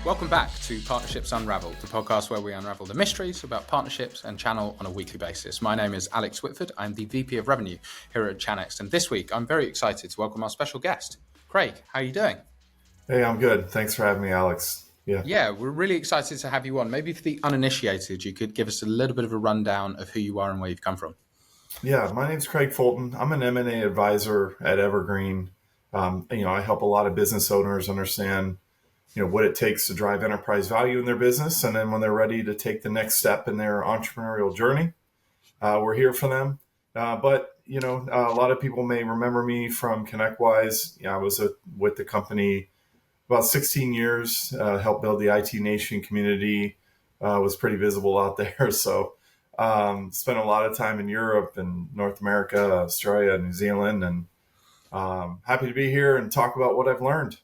Welcome back to Partnerships Unraveled, the podcast where we unravel the mysteries about partnerships and channel on a weekly basis. My name is Alex Whitford. I'm the VP of Revenue here at Channext. And this week, I'm very excited to welcome our special guest, Craig. How are you doing? Hey, I'm good. Thanks for having me, Alex. Yeah, we're really excited to have you on. Maybe for the uninitiated, you could give us a little bit of a rundown of who you are and where you've come from. Yeah, my name's Craig Fulton. I'm an M&A advisor at Evergreen. I help a lot of business owners understand, what it takes to drive enterprise value in their business. And then when they're ready to take the next step in their entrepreneurial journey, we're here for them. But a lot of people may remember me from ConnectWise. I was with the company about 16 years, helped build the IT Nation community, was pretty visible out there. So spent a lot of time in Europe and North America, Australia, New Zealand, and happy to be here and talk about what I've learned.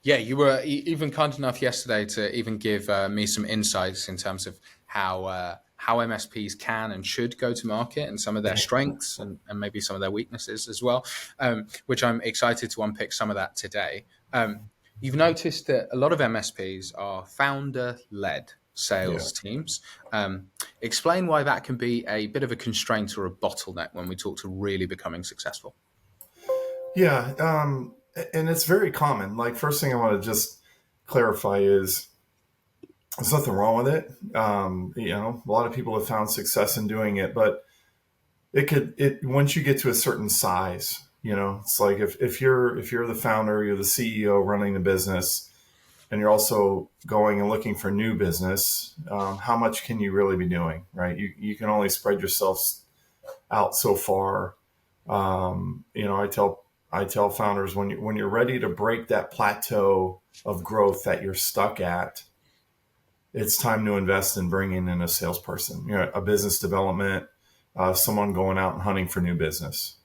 Yeah, you were even kind enough yesterday to even give me some insights in terms of how MSPs can and should go to market and some of their strengths and maybe some of their weaknesses as well, which I'm excited to unpick some of that today. You've noticed that a lot of MSPs are founder-led sales teams. Explain why that can be a bit of a constraint or a bottleneck when we talk to really becoming successful. Yeah, and it's very common. Like, first thing I want to just clarify is there's nothing wrong with it. A lot of people have found success in doing it, but once you get to a certain size, it's like if you're the founder, you're the CEO running the business, and you're also going and looking for new business, how much can you really be doing, right? You can only spread yourself out so far. I tell founders when you're ready to break that plateau of growth that you're stuck at, it's time to invest in bringing in a salesperson, a business development, someone going out and hunting for new business.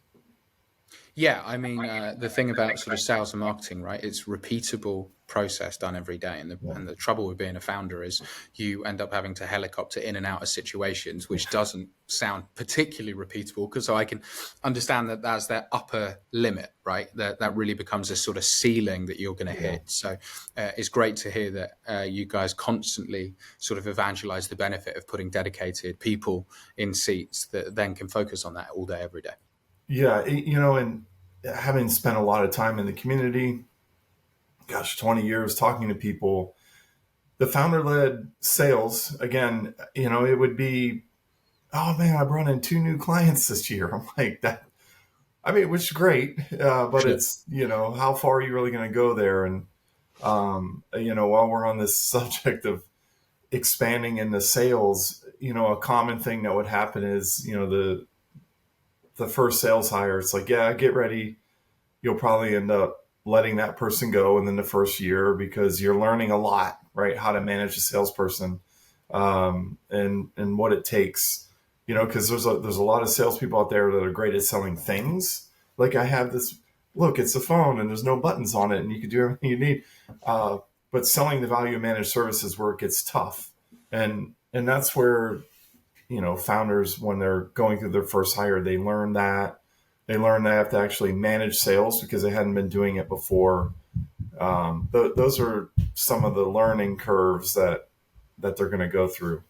Yeah, I mean, the thing about sort of sales and marketing, right? It's repeatable process done every day. And the trouble with being a founder is you end up having to helicopter in and out of situations, which doesn't sound particularly repeatable, because I can understand that that's their upper limit, right? That really becomes a sort of ceiling that you're going to hit. So it's great to hear that you guys constantly sort of evangelize the benefit of putting dedicated people in seats that then can focus on that all day, every day. Yeah, and having spent a lot of time in the community, 20 years talking to people, the founder-led sales, again, it would be, oh man, I brought in 2 new clients this year. I'm like that. I mean, which is great, but Sure. it's, how far are you really going to go there? And, while we're on this subject of expanding into sales, a common thing that would happen is, the first sales hire, it's like, yeah, get ready. You'll probably end up letting that person go in the first year because you're learning a lot, right? How to manage a salesperson, and what it takes, because there's a lot of salespeople out there that are great at selling things. Like, I have this, look, it's a phone and there's no buttons on it and you can do everything you need. But selling the value of managed services where it gets tough. And that's where, founders, when they're going through their first hire, they learn that they have to actually manage sales because they hadn't been doing it before. Those are some of the learning curves that they're going to go through.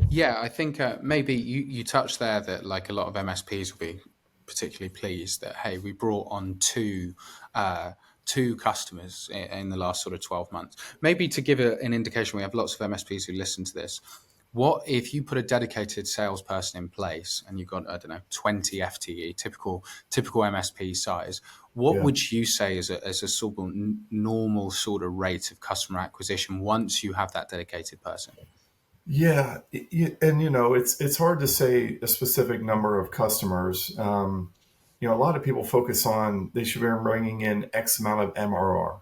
Yeah, I think maybe you touched there that like a lot of MSPs will be particularly pleased that, hey, we brought on two customers in the last sort of 12 months. Maybe to give an indication, we have lots of MSPs who listen to this. What if you put a dedicated salesperson in place and you've got, 20 FTE, typical MSP size? What would you say is a sort of normal sort of rate of customer acquisition once you have that dedicated person? Yeah, and it's hard to say a specific number of customers. A lot of people focus on they should be bringing in X amount of MRR,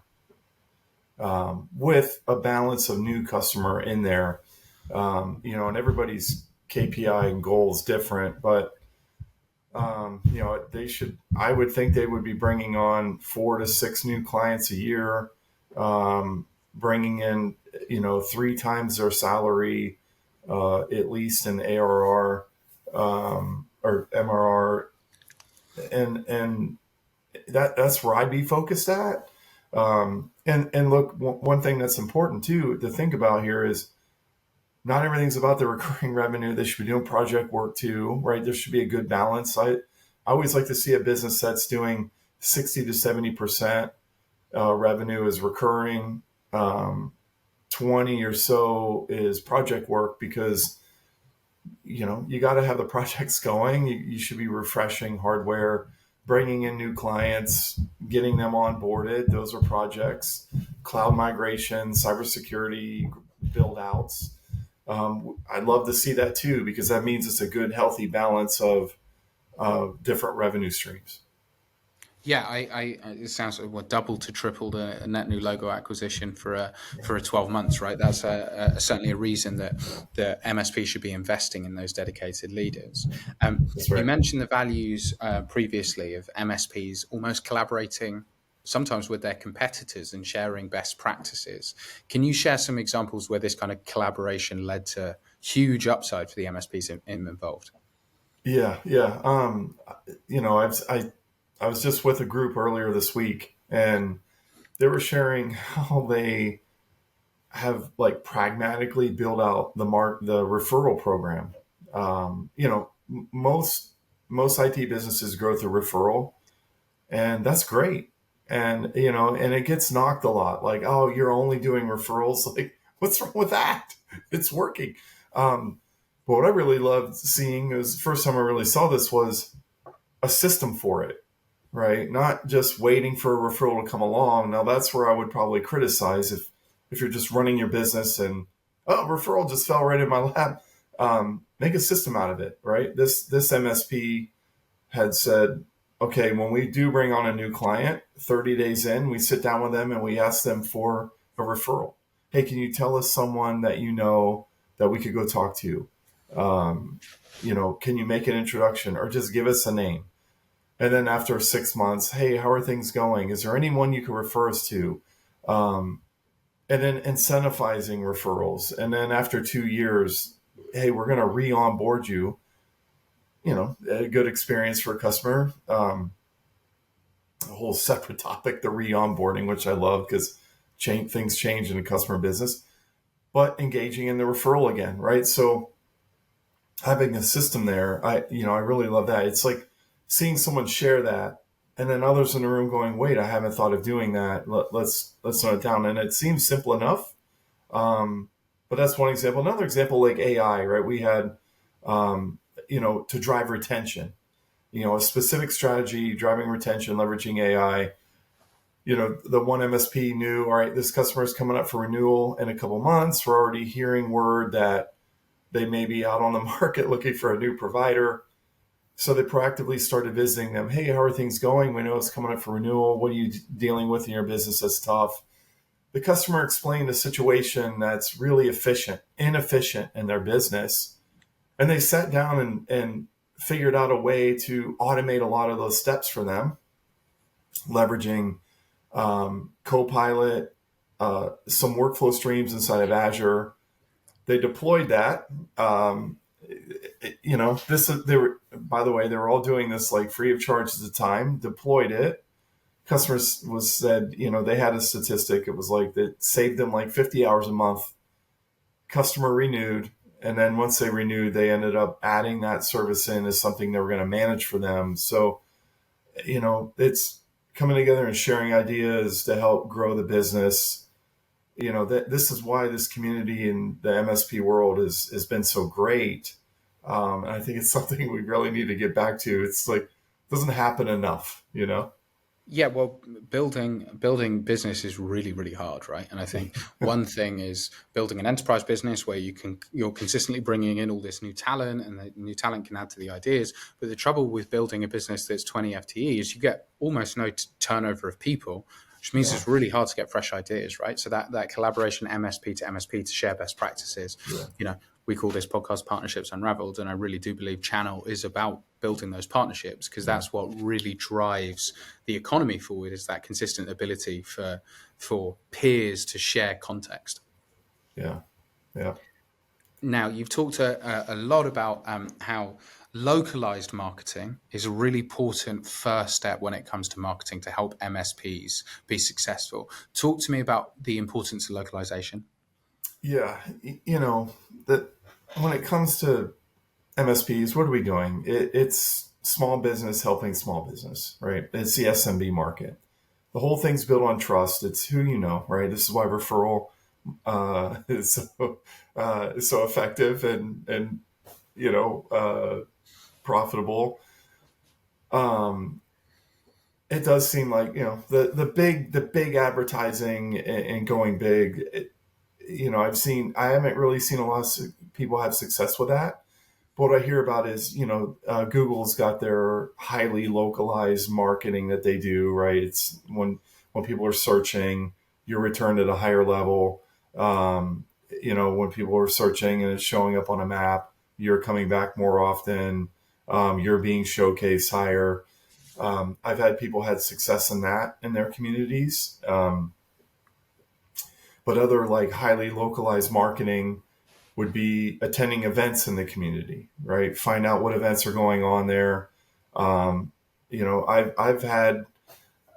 with a balance of new customer in there. And everybody's KPI and goal is different, but I would think they would be bringing on 4 to 6 new clients a year, bringing in, 3 times their salary, at least in ARR, or MRR. And that's where I'd be focused at. And look, one thing that's important too to think about here is not everything's about the recurring revenue. They should be doing project work too, right? There should be a good balance. I always like to see a business that's doing 60 to 70% revenue is recurring. 20 or so is project work, because you got to have the projects going. You should be refreshing hardware, bringing in new clients, getting them onboarded. Those are projects. Cloud migration, cybersecurity build outs. I'd love to see that too, because that means it's a good, healthy balance of different revenue streams. Yeah, it sounds like what, double to triple the net new logo acquisition for a 12 months, right? That's certainly a reason that the MSP should be investing in those dedicated leaders. That's You right. mentioned the values previously of MSPs almost collaborating sometimes with their competitors and sharing best practices. Can you share some examples where this kind of collaboration led to huge upside for the MSPs involved? Yeah, yeah. I was just with a group earlier this week, and they were sharing how they have like pragmatically built out the referral program. Most IT businesses grow through referral, and that's great. And and it gets knocked a lot. Like, oh, you're only doing referrals. Like, what's wrong with that? It's working. But what I really loved seeing, is the first time I really saw this, was a system for it, right? Not just waiting for a referral to come along. Now that's where I would probably criticize, if you're just running your business and, oh, referral just fell right in my lap. Make a system out of it, right? This MSP had said, okay, when we do bring on a new client, 30 days in, we sit down with them and we ask them for a referral. Hey, can you tell us someone that you know that we could go talk to? Um, can you make an introduction, or just give us a name? And then after 6 months, hey, how are things going? Is there anyone you could refer us to? Um, and then incentivizing referrals. And then after 2 years, hey, we're going to re-onboard you. A good experience for a customer. A whole separate topic, the re-onboarding, which I love, because things change in a customer business. But engaging in the referral again, right? So having a system there, I really love that. It's like seeing someone share that, and then others in the room going, "Wait, I haven't thought of doing that. Let's note it down." And it seems simple enough, but that's one example. Another example, like AI, right? We had, to drive retention. A specific strategy, driving retention, leveraging AI. The one MSP knew, all right, this customer is coming up for renewal in a couple months. We're already hearing word that they may be out on the market looking for a new provider. So they proactively started visiting them. Hey, how are things going? We know it's coming up for renewal. What are you dealing with in your business that's tough? The customer explained a situation that's really inefficient in their business. And they sat down and figured out a way to automate a lot of those steps for them, leveraging Copilot, some workflow streams inside of Azure. They deployed that. This is they were by the way, they were all doing this like free of charge at the time. Deployed it. Customers was said, they had a statistic. It was like that saved them like 50 hours a month. Customer renewed, and then once they renewed, they ended up adding that service in as something they were going to manage for them. So, it's coming together and sharing ideas to help grow the business. This is why this community in the MSP world has been so great. And I think it's something we really need to get back to. It's like, it doesn't happen enough. Yeah, well, building business is really, really hard, right? And I think one thing is building an enterprise business where you're consistently bringing in all this new talent, and the new talent can add to the ideas. But the trouble with building a business that's 20 FTE is you get almost no turnover of people, which means Yeah. it's really hard to get fresh ideas, right? So that collaboration, MSP to MSP, to share best practices, Yeah. we call this podcast Partnerships Unraveled, and I really do believe Channel is about building those partnerships, because that's what really drives the economy forward, is that consistent ability for peers to share context. Yeah. Yeah. Now, you've talked a lot about how Localized marketing is a really important first step when it comes to marketing to help MSPs be successful. Talk to me about the importance of localization. Yeah, that when it comes to MSPs, what are we doing? It's small business helping small business, right? It's the SMB market. The whole thing's built on trust. It's who you know, right? This is why referral is so effective and profitable. Um, it does seem like the big advertising and going big. I haven't really seen a lot of people have success with that. But what I hear about is, Google's got their highly localized marketing that they do, right? It's when people are searching, you're returned at a higher level. When people are searching and it's showing up on a map, you're coming back more often. You're being showcased higher. I've had people had success in that in their communities. But other like highly localized marketing would be attending events in the community, right? Find out what events are going on there. I've had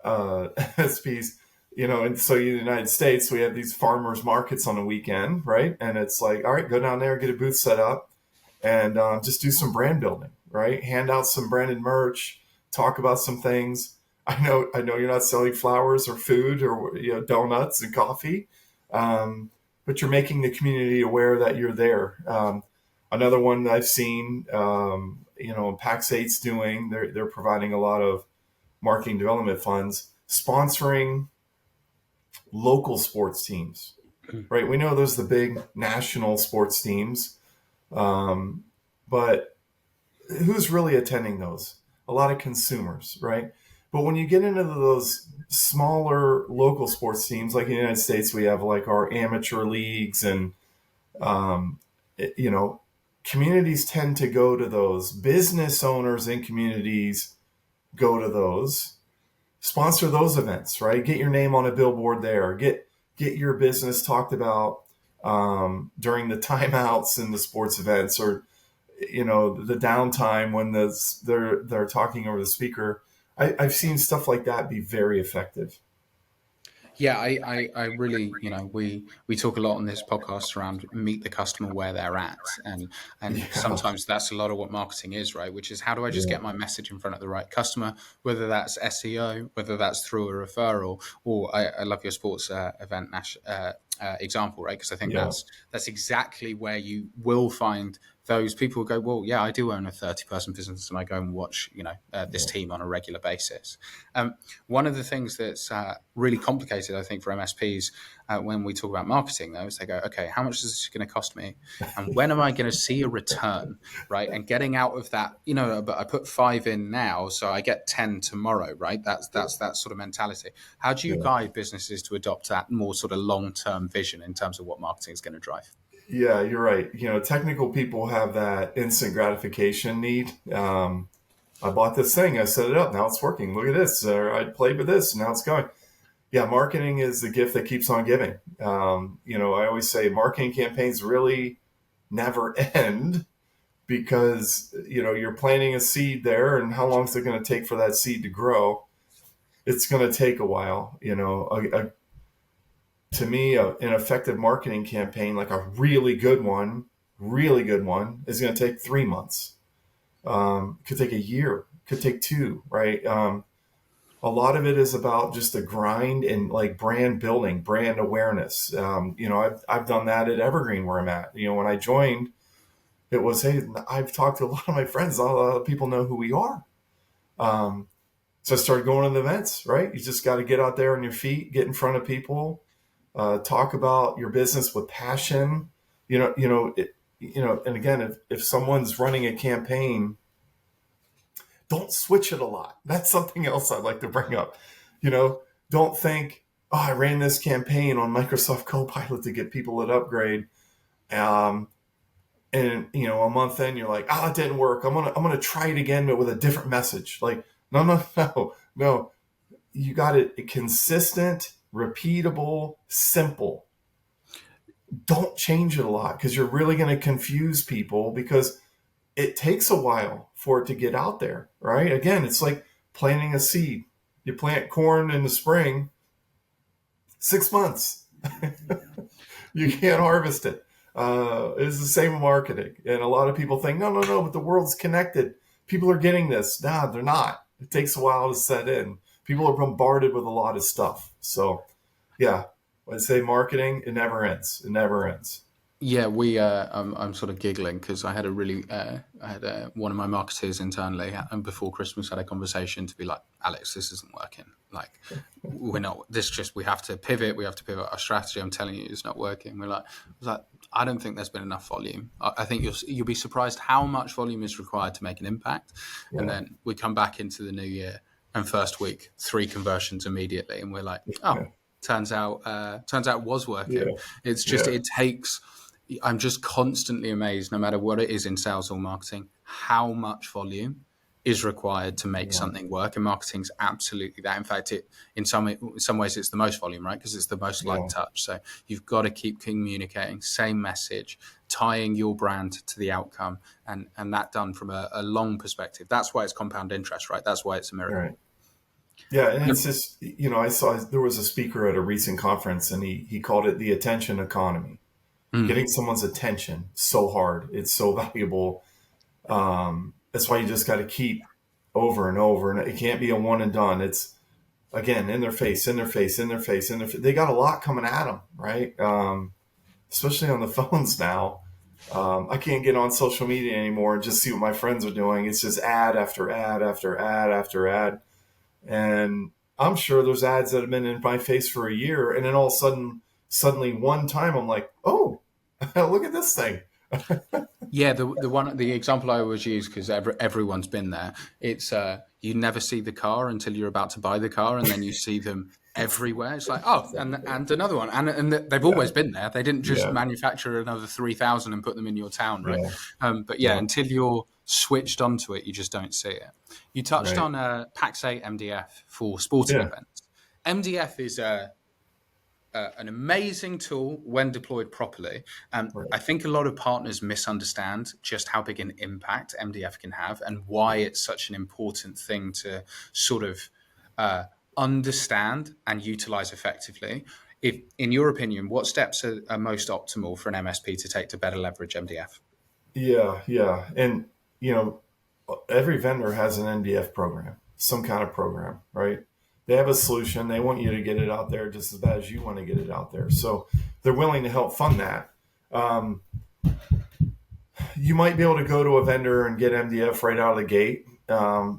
SPs, and so in the United States, we have these farmers markets on the weekend, right? And it's like, all right, go down there, get a booth set up, and just do some brand building, right? Hand out some branded merch, talk about some things. I know you're not selling flowers or food or donuts and coffee, but you're making the community aware that you're there. Another one that I've seen, Pax8's doing, they're providing a lot of marketing development funds, sponsoring local sports teams, right? We know there's the big national sports teams, but who's really attending those? A lot of consumers, right? But when you get into those smaller local sports teams, like in the United States, we have like our amateur leagues and, um, you know, communities tend to go to those. Business owners in communities go to those. Sponsor those events, right? Get your name on a billboard there. Get your business talked about during the timeouts in the sports events, or the downtime when they're talking over the speaker. I've seen stuff like that be very effective. Yeah, I really, we talk a lot on this podcast around meet the customer where they're at, and Yeah, sometimes that's a lot of what marketing is, right? Which is how do I just yeah, get my message in front of the right customer, whether that's SEO, whether that's through a referral, or I love your sports event example, right? Because I think yeah, that's exactly where you will find those people who go, well, yeah, I do own a 30-person business, and I go and watch, this yeah, team on a regular basis. One of the things that's really complicated, I think, for MSPs when we talk about marketing, though, is they go, okay, how much is this going to cost me? And when am I going to see a return, right? And getting out of that, but I put 5 in now, so I get 10 tomorrow, right? That's that sort of mentality. How do you yeah. guide businesses to adopt that more sort of long-term vision in terms of what marketing is going to drive? Yeah, you're right. Technical people have that instant gratification need. I bought this thing, I set it up, now it's working. Look at this. I played with this, now it's going. Yeah, marketing is the gift that keeps on giving. I always say marketing campaigns really never end because you're planting a seed there, and how long is it going to take for that seed to grow? It's going to take a while. To me, an effective marketing campaign, like a really good one, is going to take 3 months. Could take a year, could take two, right? A lot of it is about just the grind and like brand building, brand awareness. I've done that at Evergreen where I'm at. When I joined, it was, hey, I've talked to a lot of my friends. A lot of people know who we are. So I started going to the events, right? You just got to get out there on your feet, get in front of people, talk about your business with passion. And again, if someone's running a campaign, don't switch it a lot. That's something else I'd like to bring up. You know, don't think, oh, I ran this campaign on Microsoft Copilot to get people at upgrade. Um, and a month in, you're like, oh, it didn't work. I'm gonna try it again, but with a different message. Like, no, no, no, no. You got it consistent, repeatable, simple. Don't change it a lot because you're really going to confuse people because it takes a while for it to get out there, right? Again, it's like planting a seed. You plant corn in the spring, 6 months. You can't harvest it. It's the same in marketing. And a lot of people think, no, but the world's connected. People are getting this. Nah, they're not. It takes a while to set in. People are bombarded with a lot of stuff. So, yeah, I'd say marketing, it never ends. It never ends. Yeah, I'm sort of giggling because I had one of my marketers internally, and before Christmas had a conversation to be like, Alex, this isn't working. Like, we're not, we have to pivot. We have to pivot our strategy. I'm telling you, it's not working. I was like, I don't think there's been enough volume. I think you'll be surprised how much volume is required to make an impact. Yeah. And then we come back into the new year and first week, 3 conversions immediately. And we're like, oh, turns out it was working. Yeah. It's just, it takes, I'm just constantly amazed, no matter what it is in sales or marketing, how much volume is required to make something work. And marketing's absolutely that. In fact, in some ways it's the most volume, right? Because it's the most light touch. So you've got to keep communicating, same message, tying your brand to the outcome, and that done from a long perspective. That's why it's compound interest, right? That's why it's a miracle. Right. Yeah, and it's just, I saw there was a speaker at a recent conference, and he called it the attention economy. Getting someone's attention so hard. It's so valuable. That's why you just got to keep over and over. And it can't be a one and done. It's, again, in their face, in their face, in their face, in their face. They got a lot coming at them, right? Especially on the phones now. I can't get on social media anymore and just see what my friends are doing. It's just ad after ad after ad after ad. And I'm sure there's ads that have been in my face for a year. And then all of a sudden, suddenly one time I'm like, oh, look at this thing. Yeah, the example I always use, because everyone's been there, it's you never see the car until you're about to buy the car, and then you see them everywhere. It's like, oh, and another one, and they've always been there. They didn't just manufacture another 3,000 and put them in your town, right? But until you're switched onto it, you just don't see it. You touched on PAX8 MDF for sporting events. MDF is an amazing tool when deployed properly. I think a lot of partners misunderstand just how big an impact MDF can have and why it's such an important thing to sort of understand and utilize effectively. If, in your opinion, what steps are most optimal for an MSP to take to better leverage MDF? Yeah. And, every vendor has an MDF program, some kind of program, right? They have a solution. They want you to get it out there just as bad as you want to get it out there. So they're willing to help fund that. You might be able to go to a vendor and get MDF right out of the gate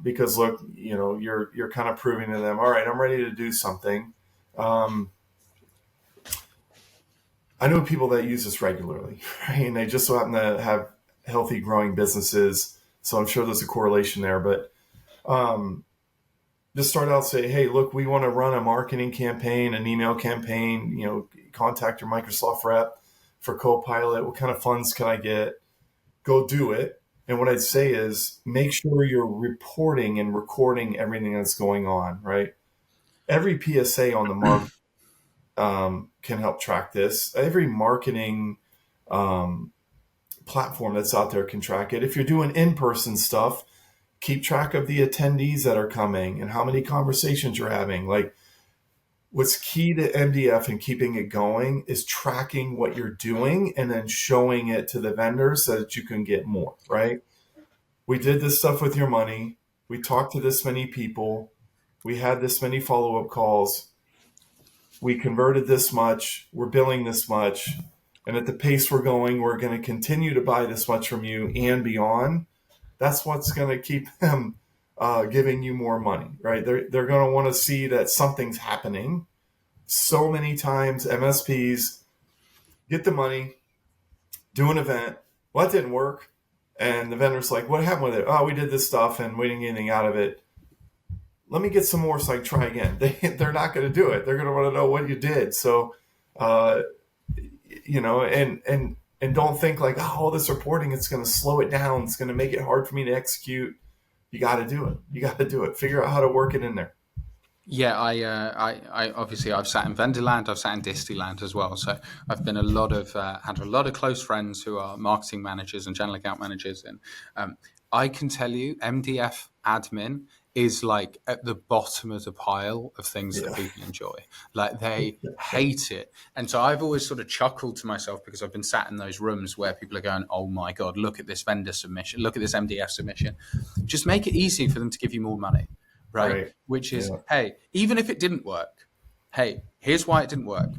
because, look, you're kind of proving to them, all right, I'm ready to do something. I know people that use this regularly, right? And they just so happen to have healthy, growing businesses. So I'm sure there's a correlation there. But just start out, say, hey, look, we want to run a marketing campaign, an email campaign, contact your Microsoft rep for Copilot. What kind of funds can I get? Go do it. And what I'd say is make sure you're reporting and recording everything that's going on, right? Every PSA on the market can help track this. Every marketing platform that's out there can track it. If you're doing in-person stuff, keep track of the attendees that are coming and how many conversations you're having. Like, what's key to MDF and keeping it going is tracking what you're doing and then showing it to the vendors so that you can get more, right? We did this stuff with your money. We talked to this many people. We had this many follow-up calls. We converted this much. We're billing this much. And at the pace we're going, we're going to continue to buy this much from you and beyond. That's what's going to keep them giving you more money, right? They're going to want to see that something's happening. So many times MSPs get the money, do an event. Well, that didn't work. And the vendor's like, what happened with it? Oh, we did this stuff and we didn't get anything out of it. Let me get some more so I can try again. They're not going to do it. They're going to want to know what you did. So, and don't think like, oh, all this reporting, it's going to slow it down. It's going to make it hard for me to execute. You got to do it. You got to do it. Figure out how to work it in there. Yeah, I obviously I've sat in vendor land, I've sat in disty land as well. So I've been had a lot of close friends who are marketing managers and general account managers, and I can tell you, MDF admin is like at the bottom of the pile of things that Yeah. people enjoy. Like they hate it, and so I've always sort of chuckled to myself because I've been sat in those rooms where people are going, "Oh my god, look at this vendor submission, look at this MDF submission." Just make it easy for them to give you more money, right? Right. Which is, Yeah. hey, even if it didn't work, hey, here's why it didn't work.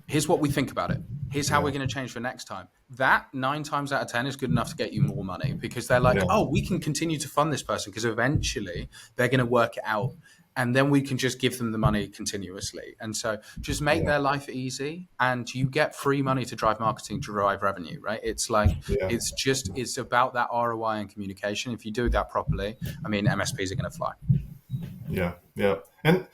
Here's what we think about it. Here's how Yeah. we're going to change for next time. That 9 times out of 10 is good enough to get you more money because they're like, Yeah. oh, we can continue to fund this person because eventually they're going to work it out. And then we can just give them the money continuously. And so just make Yeah. their life easy and you get free money to drive marketing, to drive revenue, right? It's like, Yeah. it's about that ROI and communication. If you do that properly, I mean, MSPs are going to fly. Yeah. Yeah. And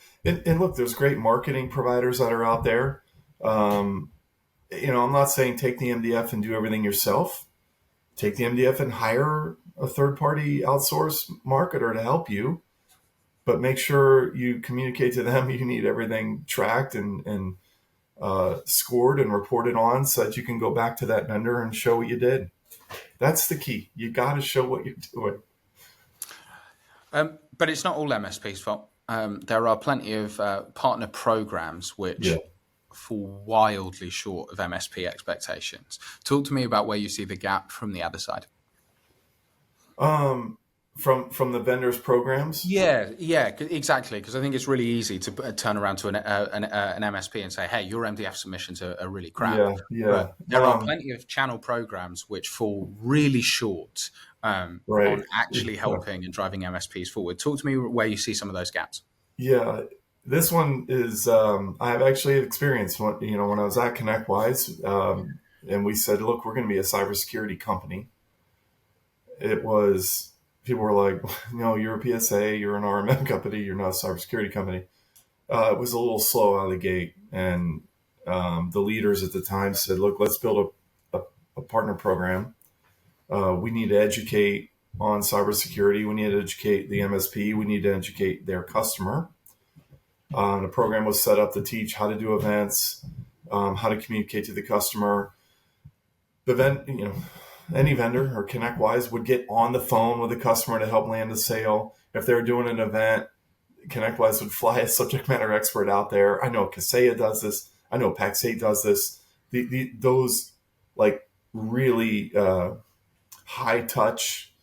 look, there's great marketing providers that are out there. Um, I'm not saying take the MDF and do everything yourself. Take the MDF and hire a third party outsource marketer to help you, but make sure you communicate to them you need everything tracked and scored and reported on so that you can go back to that vendor and show what you did. That's the key. You got to show what you're doing. But it's not all MSP's fault. There are plenty of partner programs which Yeah. fall wildly short of MSP expectations. Talk to me about where you see the gap from the other side. Um, from the vendors programs. Yeah, exactly. Because I think it's really easy to turn around to an MSP and say, "Hey, your MDF submissions are really crap." Yeah. Yeah. But there are plenty of channel programs which fall really short Right. on actually Yeah. helping and driving MSPs forward. Talk to me where you see some of those gaps. Yeah. This one is, I've actually experienced when I was at ConnectWise, and we said, look, we're going to be a cybersecurity company. It was, people were like, no, you're a PSA, you're an RMM company, you're not a cybersecurity company. It was a little slow out of the gate. And the leaders at the time said, look, let's build a partner program. We need to educate on cybersecurity. We need to educate the MSP. We need to educate their customer. The program was set up to teach how to do events, how to communicate to the customer. Any vendor or ConnectWise would get on the phone with the customer to help land a sale. If they were doing an event, ConnectWise would fly a subject matter expert out there. I know Kaseya does this. I know Pax8 does this. Those like really high touch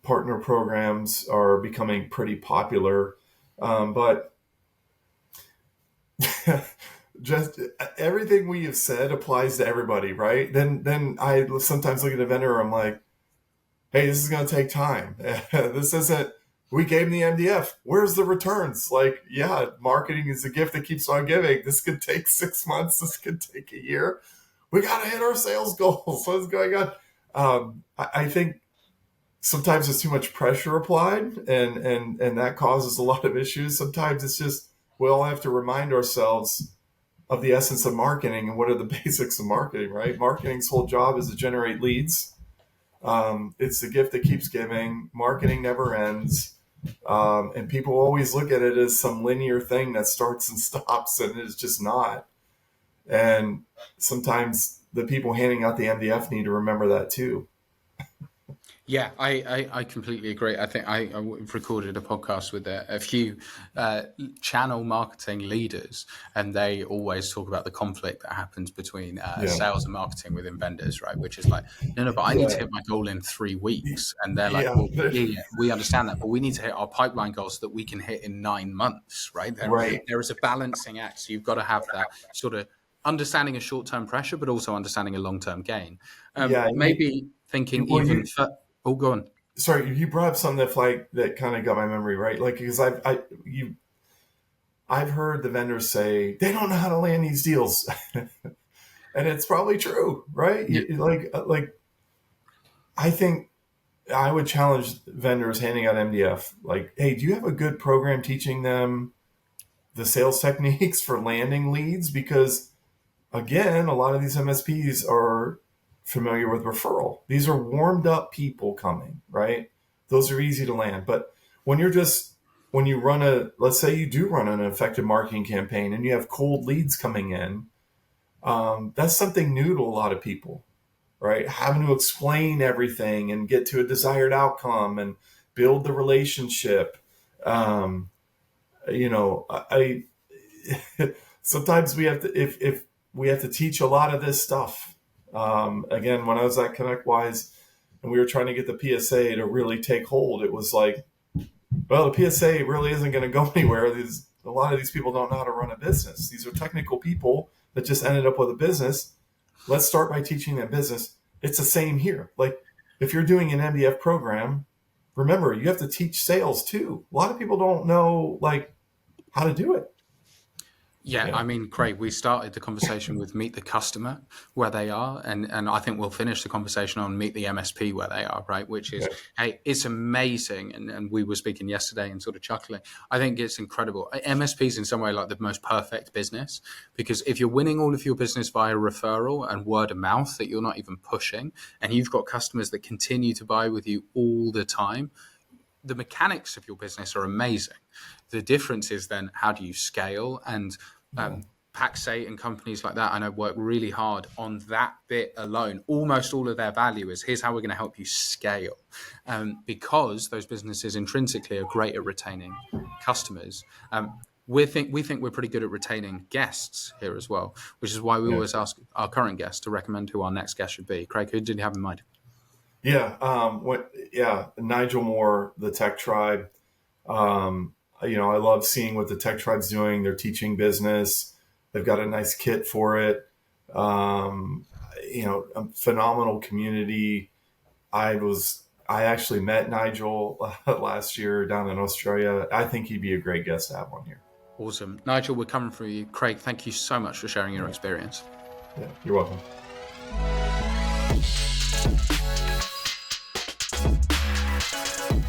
partner programs are becoming pretty popular, but just everything we have said applies to everybody, right? Then I sometimes look at a vendor, I'm like, hey, this is going to take time. This isn't, we gave them the MDF. Where's the returns? Like, yeah, marketing is a gift that keeps on giving. This could take 6 months. This could take a year. We got to hit our sales goals. What's going on? I think sometimes there's too much pressure applied, and that causes a lot of issues. Sometimes it's just, we all have to remind ourselves of the essence of marketing and what are the basics of marketing, right? Marketing's whole job is to generate leads. It's the gift that keeps giving. Marketing never ends. And people always look at it as some linear thing that starts and stops, and it's just not. And sometimes the people handing out the MDF need to remember that too. Yeah, I completely agree. I think I've recorded a podcast with a few channel marketing leaders, and they always talk about the conflict that happens between Yeah. sales and marketing within vendors, right? Which is like, no, but I need to hit my goal in 3 weeks. And they're like, Yeah. well, yeah, we understand that, but we need to hit our pipeline goals that we can hit in 9 months, right? Right. There is a balancing act. So you've got to have that sort of understanding a short-term pressure, but also understanding a long-term gain. Yeah. Maybe thinking Well, even... Oh, go on. Sorry, you brought up something that kind of got my memory, right? Like, because I've heard the vendors say they don't know how to land these deals, and it's probably true, right? Yeah. Like I think I would challenge vendors handing out MDF. Like, hey, do you have a good program teaching them the sales techniques for landing leads? Because again, a lot of these MSPs are familiar with referral. These are warmed up people coming, right? Those are easy to land. But when when you let's say you do run an effective marketing campaign and you have cold leads coming in, that's something new to a lot of people, right? Having to explain everything and get to a desired outcome and build the relationship. Um, I sometimes we have to, if we have to teach a lot of this stuff. Again, when I was at ConnectWise and we were trying to get the PSA to really take hold, it was like, well, the PSA really isn't going to go anywhere. A lot of these people don't know how to run a business. These are technical people that just ended up with a business. Let's start by teaching them business. It's the same here. Like if you're doing an MBF program, remember you have to teach sales too. A lot of people don't know like how to do it. Yeah, I mean, Craig, we started the conversation with meet the customer where they are, and I think we'll finish the conversation on meet the MSP where they are, right? Which is, hey, it's amazing, and we were speaking yesterday and sort of chuckling. I think it's incredible. MSP is in some way like the most perfect business, because if you're winning all of your business via referral and word of mouth that you're not even pushing, and you've got customers that continue to buy with you all the time, the mechanics of your business are amazing. The difference is then how do you scale? And Paxate and companies like that, I know, work really hard on that bit alone. Almost all of their value is here's how we're going to help you scale, because those businesses intrinsically are great at retaining customers. We think we're pretty good at retaining guests here as well, which is why we always ask our current guests to recommend who our next guest should be. Craig, who did you have in mind? Nigel Moore, the Tech Tribe. I love seeing what the Tech Tribe's doing. They're teaching business. They've got a nice kit for it. A phenomenal community. I actually met Nigel last year down in Australia. I think he'd be a great guest to have on here. Awesome. Nigel, we're coming for you. Craig, thank you so much for sharing your experience. Yeah, you're welcome.